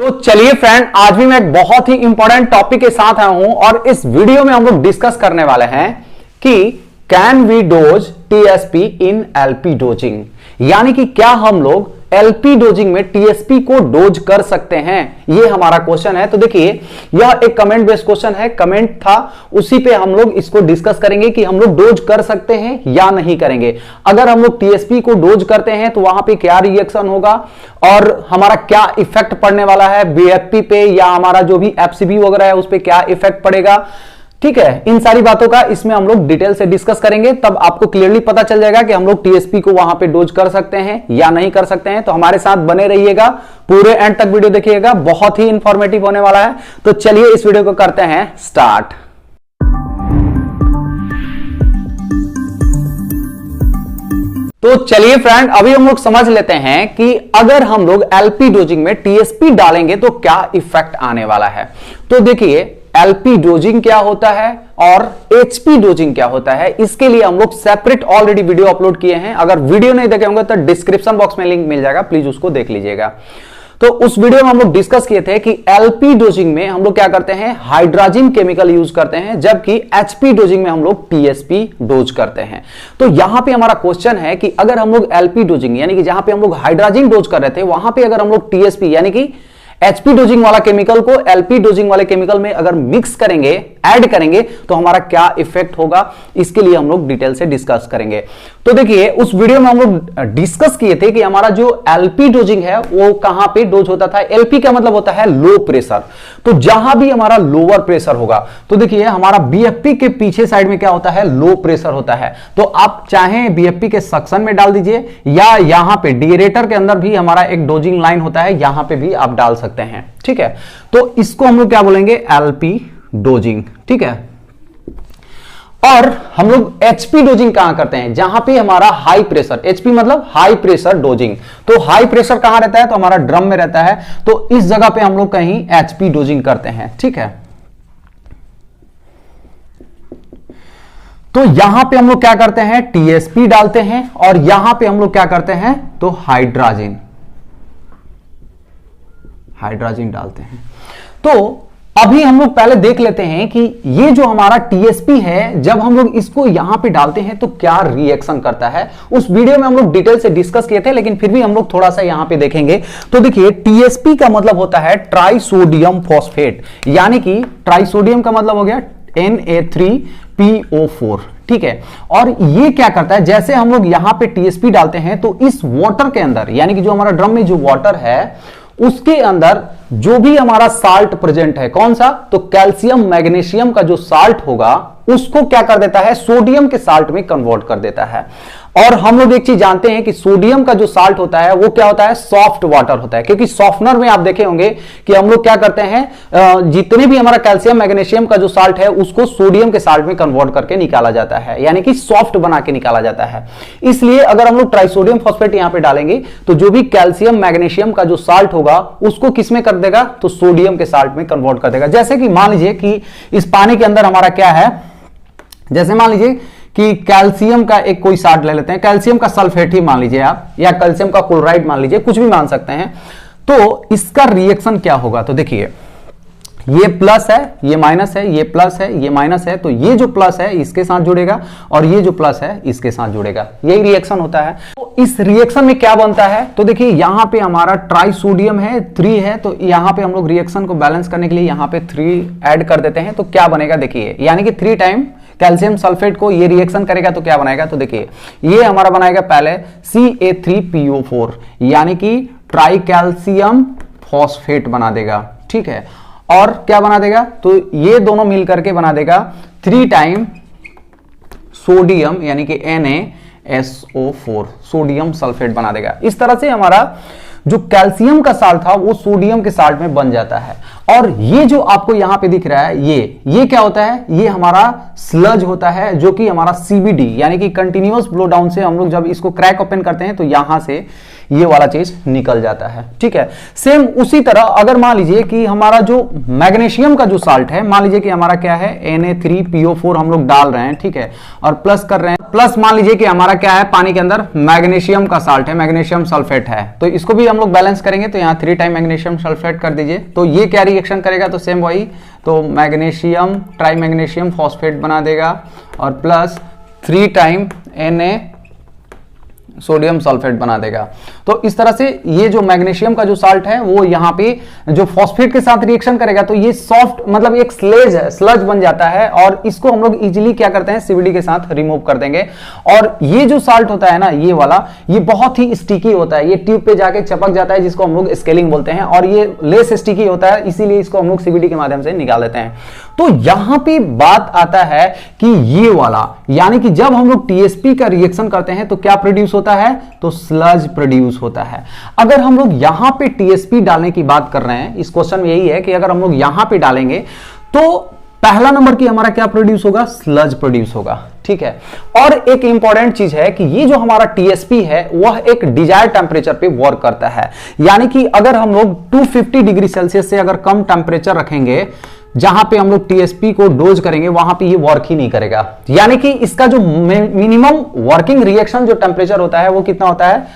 तो चलिए फ्रेंड, आज भी मैं एक बहुत ही इंपॉर्टेंट टॉपिक के साथ आया हूं और इस वीडियो में हम लोग डिस्कस करने वाले हैं कि can we dose TSP in LP dosing, यानी कि क्या हम लोग एलपी डोजिंग में टीएसपी को डोज कर सकते हैं, ये हमारा क्वेश्चन है। तो देखिए, यह एक कमेंट बेस्ड क्वेश्चन है, कमेंट था, उसी पे हम लोग इसको डिस्कस करेंगे कि हम लोग डोज कर सकते हैं या नहीं करेंगे। अगर हम लोग टीएसपी को डोज करते हैं तो वहां पे क्या रिएक्शन होगा और हमारा क्या इफेक्ट पड़ने वाला है बीएफपी पे, या हमारा जो भी एफसीबी वगैरह है उस पर क्या इफेक्ट पड़ेगा। ठीक है, इन सारी बातों का इसमें हम लोग डिटेल से डिस्कस करेंगे, तब आपको क्लियरली पता चल जाएगा कि हम लोग टीएसपी को वहां पे डोज कर सकते हैं या नहीं कर सकते हैं। तो हमारे साथ बने रहिएगा, पूरे एंड तक वीडियो देखिएगा, बहुत ही इंफॉर्मेटिव होने वाला है। तो चलिए इस वीडियो को करते हैं स्टार्ट। तो चलिए फ्रेंड, अभी हम लोग समझ लेते हैं कि अगर हम लोग एलपी डोजिंग में टीएसपी डालेंगे तो क्या इफेक्ट आने वाला है। तो देखिए, एलपी डोजिंग क्या होता है और एचपी डोजिंग क्या होता है, इसके लिए हम लोग सेपरेट ऑलरेडी वीडियो अपलोड किए हैं। अगर वीडियो नहीं देखे होंगे तो डिस्क्रिप्शन बॉक्स में लिंक मिल जाएगा, प्लीज उसको देख लीजिएगा। तो उस वीडियो में हम लोग डिस्कस किए थे कि एलपी डोजिंग में हम लोग क्या करते हैं, हाइड्रोजन केमिकल यूज करते हैं, जबकि एचपी डोजिंग में हम लोग टीएसपी डोज करते हैं। तो यहां पे हमारा क्वेश्चन है कि अगर हम लोग एलपी डोजिंग यानी कि जहां पे हम लोग हाइड्रोजन डोज कर रहे थे, वहां पे अगर हम लोग टीएसपी यानी कि एचपी डोजिंग वाला केमिकल को एलपी डोजिंग वाले केमिकल में अगर मिक्स करेंगे, ऐड करेंगे, तो हमारा क्या इफेक्ट होगा, इसके लिए हम लोग डिटेल से डिस्कस करेंगे। तो देखिए, उस वीडियो में हम लोग डिस्कस किए थे कि हमारा जो एलपी डोजिंग है वो कहां पे डोज होता था। एलपी का मतलब होता है लो प्रेशर, तो जहां भी हमारा लोअर प्रेशर होगा, तो देखिए हमारा बीएफपी के पीछे साइड में क्या होता है, लो प्रेशर होता है। तो आप चाहें बीएफपी के सक्शन में डाल दीजिए, या यहां पे डिएरेटर के अंदर भी हमारा एक डोजिंग लाइन होता है, यहां पे भी आप डाल सकते हैं। ठीक है, तो इसको हम लोग क्या बोलेंगे, एलपी डोजिंग। ठीक है, और हम लोग एचपी डोजिंग कहां करते हैं, जहां पे हमारा हाई प्रेशर, एचपी मतलब हाई प्रेशर डोजिंग। तो हाई प्रेशर कहां रहता है, तो हमारा ड्रम में रहता है, तो इस जगह पे हम लोग कहीं एचपी डोजिंग करते हैं। ठीक है, तो यहां पे हम लोग क्या करते हैं, टीएसपी डालते हैं, और यहां पे हम लोग क्या करते हैं, तो हाइड्रोजन डालते हैं। तो अभी हम लोग पहले देख लेते हैं कि ये जो हमारा टीएसपी है, जब हम लोग इसको यहां पे डालते हैं तो क्या रिएक्शन करता है। उस वीडियो में हम लोग डिटेल से डिस्कस किए थे, लेकिन फिर भी हम लोग थोड़ा सा यहां पे देखेंगे। तो देखिए, टीएसपी का मतलब होता है ट्राइसोडियम फॉस्फेट, यानी कि ट्राइसोडियम का मतलब हो गया Na3PO4। ठीक है, और ये क्या करता है, जैसे हम लोग यहां पे टीएसपी डालते हैं तो इस वाटर के अंदर, यानी कि जो हमारा ड्रम में जो वाटर है उसके अंदर जो भी हमारा साल्ट प्रेजेंट है, कौन सा, तो कैल्शियम मैग्नीशियम का जो साल्ट होगा उसको क्या कर देता है, सोडियम के साल्ट में कन्वर्ट कर देता है। और हम लोग एक चीज जानते हैं कि सोडियम का जो साल्ट होता है वो क्या होता है, सॉफ्ट वाटर होता है, क्योंकि सॉफ्टनर में आप देखे होंगे कि हम लोग क्या करते हैं, जितने भी हमारा कैल्शियम मैग्नीशियम का जो साल्ट है उसको सोडियम के साल्ट में कन्वर्ट करके निकाला जाता है, यानी कि सॉफ्ट बना के निकाला जाता है। इसलिए अगर हम लोग ट्राइसोडियम फॉस्फेट यहां पे डालेंगे तो जो भी कैल्शियम मैग्नीशियम का जो साल्ट होगा उसको किस में कर देगा, तो सोडियम के साल्ट में कन्वर्ट कर देगा। जैसे कि मान लीजिए कि इस पानी के अंदर हमारा क्या है, जैसे मान लीजिए कि कैल्शियम का एक कोई साल्ट ले लेते हैं, कैल्शियम का सल्फेट ही मान लीजिए आप, या कैल्शियम का क्लोराइड मान लीजिए, कुछ भी मान सकते हैं। तो इसका रिएक्शन क्या होगा, तो देखिए ये प्लस है, ये माइनस है, ये प्लस है, ये माइनस है, तो ये जो प्लस है इसके साथ जुड़ेगा और ये जो प्लस है इसके साथ जुड़ेगा, यही रिएक्शन होता है। तो इस रिएक्शन में क्या बनता है, तो देखिए यहां पे हमारा ट्राइसोडियम है, 3 है, तो यहां पे हम लोग रिएक्शन को बैलेंस करने के लिए यहां पे 3 ऐड कर देते हैं। तो क्या बनेगा, देखिए, यानी कि 3 टाइम कैल्शियम सल्फेट को ये रिएक्शन करेगा तो क्या बनाएगा, तो देखिए ये हमारा बनाएगा पहले CA3PO4, यानी कि ट्राई कैल्शियम फॉस्फेट बना देगा। ठीक है, और क्या बना देगा, तो ये दोनों मिल करके बना देगा 3 टाइम सोडियम, यानी कि NaSO4, सोडियम सल्फेट बना देगा। इस तरह से हमारा जो कैल्शियम का साल्ट था वो सोडियम के साल्ट में बन जाता है। और ये जो आपको यहां पे दिख रहा है, ये क्या होता है, ये हमारा स्लज होता है, जो कि हमारा CBD यानी कि कंटिन्यूअस ब्लो डाउन से हम लोग जब इसको क्रैक ओपन करते हैं तो यहां से ये वाला चीज निकल जाता है। ठीक है, सेम उसी तरह अगर मान लीजिए कि हमारा जो मैग्नीशियम का जो साल्ट है, मान लीजिए कि हमारा क्या है Na3PO4 हम लोग डाल रहे हैं, ठीक है, और प्लस कर रहे हैं, प्लस मान लीजिए कि हमारा क्या है पानी के अंदर मैग्नीशियम का साल्ट है, मैग्नीशियम सल्फेट है, तो इसको भी हम लोग बैलेंस करेंगे, तो यहाँ 3 टाइम मैग्नीशियम सल्फेट कर दीजिए, तो ये क्या रिएक्शन करेगा, तो सेम वही, तो मैग्नीशियम ट्राई मैग्नीशियम फॉस्फेट बना देगा और plus 3 time Na sodium sulphate बना देगा। तो इस तरह से ये जो मैग्नीशियम का जो साल्ट है वो यहाँ पे जो फॉस्फेट के साथ रिएक्शन करेगा, तो ये सॉफ्ट मतलब एक स्लेज है, स्लज बन जाता है, और इसको हम लोग इजीली क्या करते हैं सीवीडी के साथ रिमूव कर देंगे। और ये जो साल्ट होता है ना, ये वाला, ये बहुत ही स्टिकी होता है, ये ट्यूब पे जाके चिपक जाता है, जिसको हम लोग स्केलिंग बोलते हैं, और ये लेस स्टिकी होता है, इसीलिए इसको हम लोग सीवीडी के माध्यम से निकाल देते हैं। तो यहां पे बात आता है कि ये वाला, यानी कि जब हम लोग टीएसपी का रिएक्शन करते हैं तो क्या प्रोड्यूस होता है, तो स्लज प्रोड्यूस होता है। अगर हम लोग यहां पे टीएसपी डालने की बात कर रहे हैं, इस क्वेश्चन में यही है कि अगर हम लोग यहां पे डालेंगे तो पहला नंबर की हमारा क्या प्रोड्यूस होगा, स्लज प्रोड्यूस होगा। ठीक है, और एक इंपॉर्टेंट चीज है कि ये जो हमारा टीएसपी है वह एक डिजायर्ड टेंपरेचर पे वर्क करता है, यानी कि अगर हम लोग 250 डिग्री सेल्सियस से अगर कम टेंपरेचर रखेंगे जहां पे हम लोग टीएसपी को डोज करेंगे, वहां पे ये वर्क ही नहीं करेगा। यानी कि इसका जो मिनिमम वर्किंग रिएक्शन जो टेंपरेचर होता है वो कितना होता है,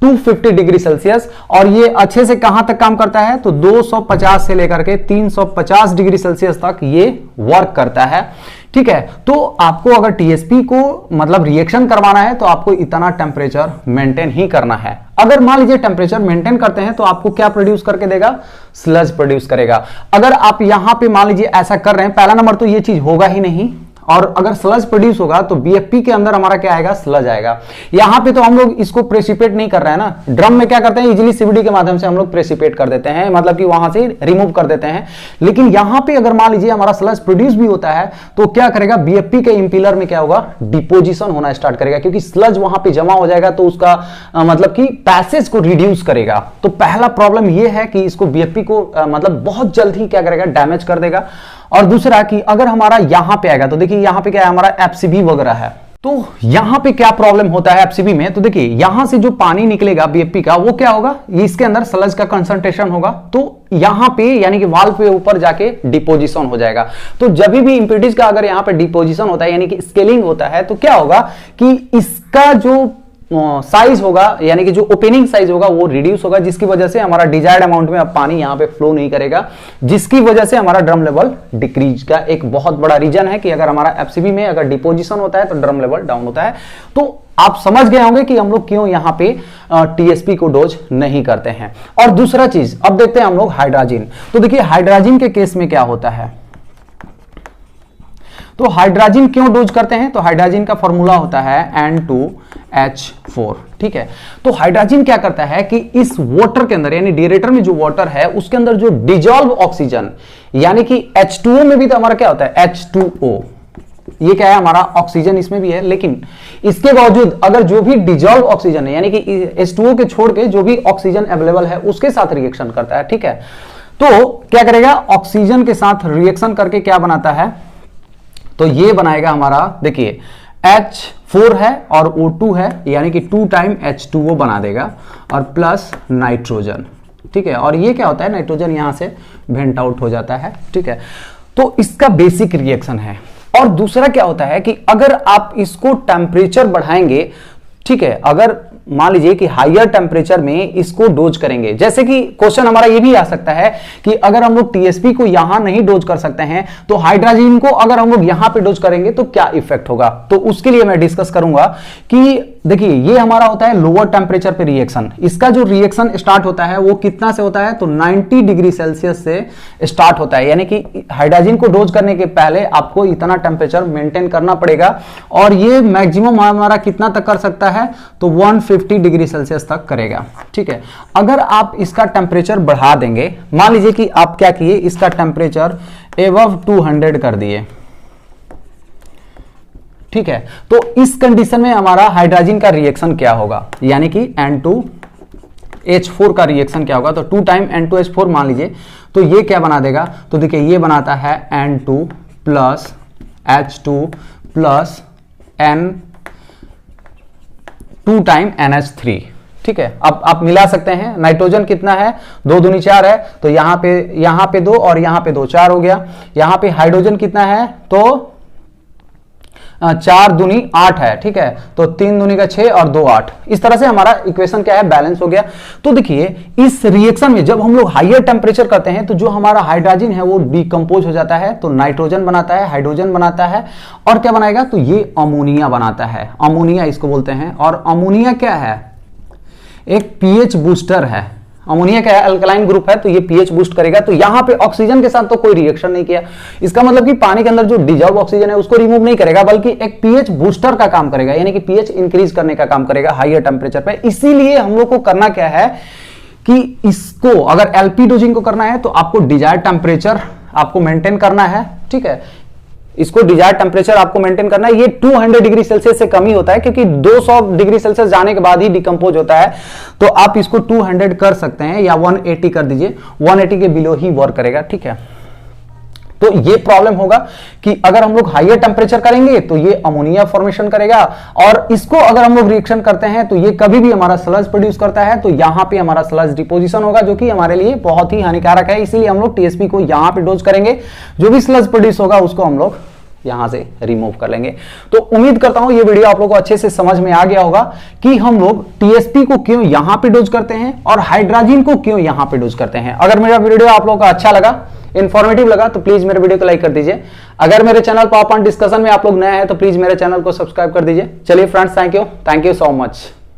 250 डिग्री सेल्सियस, और ये अच्छे से कहां तक काम करता है, तो 250 से लेकर के 350 डिग्री सेल्सियस तक ये वर्क करता है। ठीक है, तो आपको अगर टीएसपी को मतलब रिएक्शन करवाना है तो आपको इतना टेम्परेचर मेंटेन ही करना है। अगर मान लीजिए टेम्परेचर मेंटेन करते हैं तो आपको क्या प्रोड्यूस करके देगा, स्लज प्रोड्यूस करेगा। अगर आप यहां पे मान लीजिए ऐसा कर रहे हैं, पहला नंबर तो ये चीज होगा ही नहीं, और अगर स्लज प्रोड्यूस होगा तो बीएफपी के अंदर हमारा क्या आएगा, स्लज आएगा। यहां पे तो हम लोग इसको प्रेसिपिटेट नहीं कर रहे हैं ना, ड्रम में क्या करते हैं इजीली सीवीडी के माध्यम से हम लोग प्रेसिपिटेट कर देते हैं, मतलब कि वहां से रिमूव कर देते हैं। लेकिन यहां पे अगर मान लीजिए हमारा स्लज प्रोड्यूस भी होता है तो क्या करेगा, बीएफपी के इंपीलर में क्या होगा, डिपोजिशन होना स्टार्ट करेगा, क्योंकि स्लज वहां पे जमा हो जाएगा तो उसका मतलब कि पैसेज को रिड्यूस करेगा। तो पहला प्रॉब्लम यह है कि इसको बीएफपी को मतलब बहुत जल्द ही क्या करेगा, डैमेज कर देगा। और दूसरा कि अगर हमारा यहां पे आएगा तो देखिए यहां पे क्या है, हमारा एफसीबी वगैरह है, तो यहां पे क्या प्रॉब्लम होता है एफसीबी में, तो देखिए यहां से जो पानी निकलेगा बीएफपी का वो क्या होगा, ये इसके अंदर स्लज का कंसंट्रेशन होगा, तो यहां पे यानी कि वाल्व पे ऊपर जाके डिपोजिशन हो जाएगा। तो जब भी इंप्योरिटीज का अगर यहां पे डिपोजिशन होता है यानी कि स्केलिंग होता है, तो क्या होगा कि इसका जो साइज होगा यानी कि जो ओपनिंग साइज होगा वो रिड्यूस होगा, जिसकी वजह से हमारा डिजायर्ड अमाउंट में अब पानी यहां पे फ्लो नहीं करेगा, जिसकी वजह से हमारा ड्रम लेवल डिक्रीज का एक बहुत बड़ा रीजन है कि अगर हमारा एफसीबी में अगर डिपोजिशन होता है तो ड्रम लेवल डाउन होता है। तो आप समझ गए होंगे कि हम लोग क्यों यहां पे टीएसपी को डोज नहीं करते हैं। और दूसरा चीज अब देखते हैं हम लोग हाइड्रोजन। तो देखिए हाइड्रोजन के केस में क्या होता है, तो हाइड्रोजन क्यों डोज करते हैं, तो हाइड्रोजन का फॉर्मूला होता है N2H4। ठीक है, तो हाइड्रोजन क्या करता है कि इस वाटर के अंदर यानी डिएरेटर में जो वाटर है उसके अंदर जो डिजॉल्व ऑक्सीजन यानी कि H2O में भी तो हमारा क्या होता है H2O, ये क्या है हमारा ऑक्सीजन इसमें भी है, लेकिन इसके बावजूद अगर जो भी डिजॉल्व ऑक्सीजन है यानी कि H2O के छोड़ के जो भी ऑक्सीजन अवेलेबल है उसके साथ रिएक्शन करता है। ठीक है, तो क्या करेगा, ऑक्सीजन के साथ रिएक्शन करके क्या बनाता है, तो ये बनाएगा हमारा देखिए H4 है और O2 है यानी कि 2 टाइम H2O बना देगा और प्लस नाइट्रोजन। ठीक है, और ये क्या होता है, नाइट्रोजन यहां से वेंट आउट हो जाता है। ठीक है, तो इसका बेसिक रिएक्शन है। और दूसरा क्या होता है कि अगर आप इसको टेम्परेचर बढ़ाएंगे, ठीक है, अगर मान लीजिए कि हायर टेम्परेचर में इसको डोज करेंगे, जैसे कि क्वेश्चन हमारा ये भी आ सकता है कि अगर हम लोग टीएसपी को यहां नहीं डोज कर सकते हैं तो हाइड्रोजन को अगर हम लोग यहां पे डोज करेंगे तो क्या इफेक्ट होगा, तो उसके लिए मैं डिस्कस करूंगा कि देखिए ये हमारा होता है लोअर टेम्परेचर पे रिएक्शन। इसका जो रिएक्शन स्टार्ट होता है वो कितना से होता है, तो 90 डिग्री सेल्सियस से स्टार्ट होता है, यानी कि हाइड्रोजन को डोज करने के पहले आपको इतना टेम्परेचर मेंटेन करना पड़ेगा। और ये मैक्सिमम हमारा कितना तक कर सकता है, तो 150 डिग्री सेल्सियस तक करेगा। ठीक है, अगर आप इसका टेम्परेचर बढ़ा देंगे, मान लीजिए कि आप क्या किए, इसका टेम्परेचर एबव 200 कर दिए, ठीक है, तो इस कंडीशन में हमारा हाइड्रोजन का रिएक्शन क्या होगा, यानी कि N2H4 का रिएक्शन क्या होगा, तो 2 टाइम N2H4 मान लीजिए, तो ये क्या बना देगा, तो देखिए ये बनाता है N2 plus H2 plus N 2 time NH3। ठीक है। अब आप मिला सकते हैं, नाइट्रोजन कितना है, 2 दूनी 4 है, तो यहां पे 2 और यहां पे 2, 4 हो गया। यहां पे हाइड्रोजन कितना है, तो 4 दूनी 8 है, ठीक है, तो 3 दूनी का 6 और 2 8। इस तरह से हमारा इक्वेशन क्या है, बैलेंस हो गया। तो देखिए इस रिएक्शन में जब हम लोग हाईयर टेम्परेचर करते हैं तो जो हमारा हाइड्रोजन है वो डिकम्पोज हो जाता है, तो नाइट्रोजन बनाता है, हाइड्रोजन बनाता है, और क्या बनाएगा, तो ये अमोनिया बनाता है। अमोनिया इसको बोलते हैं। और अमोनिया क्या है, एक पीएच बूस्टर है। अमोनिया क्या है, अल्कलाइन ग्रुप है, तो ये पीएच बूस्ट करेगा। तो यहां पे ऑक्सीजन के साथ तो कोई रिएक्शन नहीं किया, इसका मतलब कि पानी के अंदर जो डिजॉल्व ऑक्सीजन है उसको रिमूव नहीं करेगा, बल्कि एक पीएच बूस्टर का काम करेगा, यानी कि पीएच इंक्रीज करने का काम करेगा हाईयर टेम्परेचर पे। इसीलिए हम लोग को करना क्या है कि इसको अगर एलपी डोजिंग को करना है तो आपको डिजायर्ड टेम्परेचर आपको मेंटेन करना है, ठीक है। इसको डिजायर्ड टेम्परेचर आपको मेंटेन करना है। ये 200 डिग्री सेल्सियस से कम ही होता है, क्योंकि 200 डिग्री सेल्सियस जाने के बाद ही डिकम्पोज होता है। तो आप इसको 200 कर सकते हैं या 180 कर दीजिए, 180 के बिलो ही वर्क करेगा, ठीक है। तो ये प्रॉब्लम होगा कि अगर हम लोग हाईयर टेम्परेचर करेंगे तो ये अमोनिया फॉर्मेशन करेगा, और इसको अगर हम लोग रिएक्शन करते हैं तो ये कभी भी हमारा स्लज प्रोड्यूस करता है, तो यहां पे हमारा स्लज डिपोजिशन होगा, जो कि हमारे लिए बहुत ही हानिकारक है। इसीलिए हम लोग टीएसपी को यहां पे डोज करेंगे, जो भी स्लज प्रोड्यूस होगा उसको हम लोग यहां से रिमूव कर लेंगे। तो उम्मीद करता हूं ये वीडियो आप लोगों को अच्छे से समझ में आ गया होगा कि हम लोग टीएसपी को क्यों यहां पे डोज करते हैं और हाइड्रोजन को क्यों यहां पे डोज करते हैं। अगर मेरा वीडियो आप लोगों को अच्छा लगा, इंफॉर्मेटिव लगा, तो प्लीज मेरे वीडियो को लाइक कर दीजिए। अगर मेरे चैनल पावर पॉइंट डिस्कशन में आप लोग नए हैं तो प्लीज मेरे चैनल को सब्सक्राइब कर दीजिए। चलिए friends, thank you so much.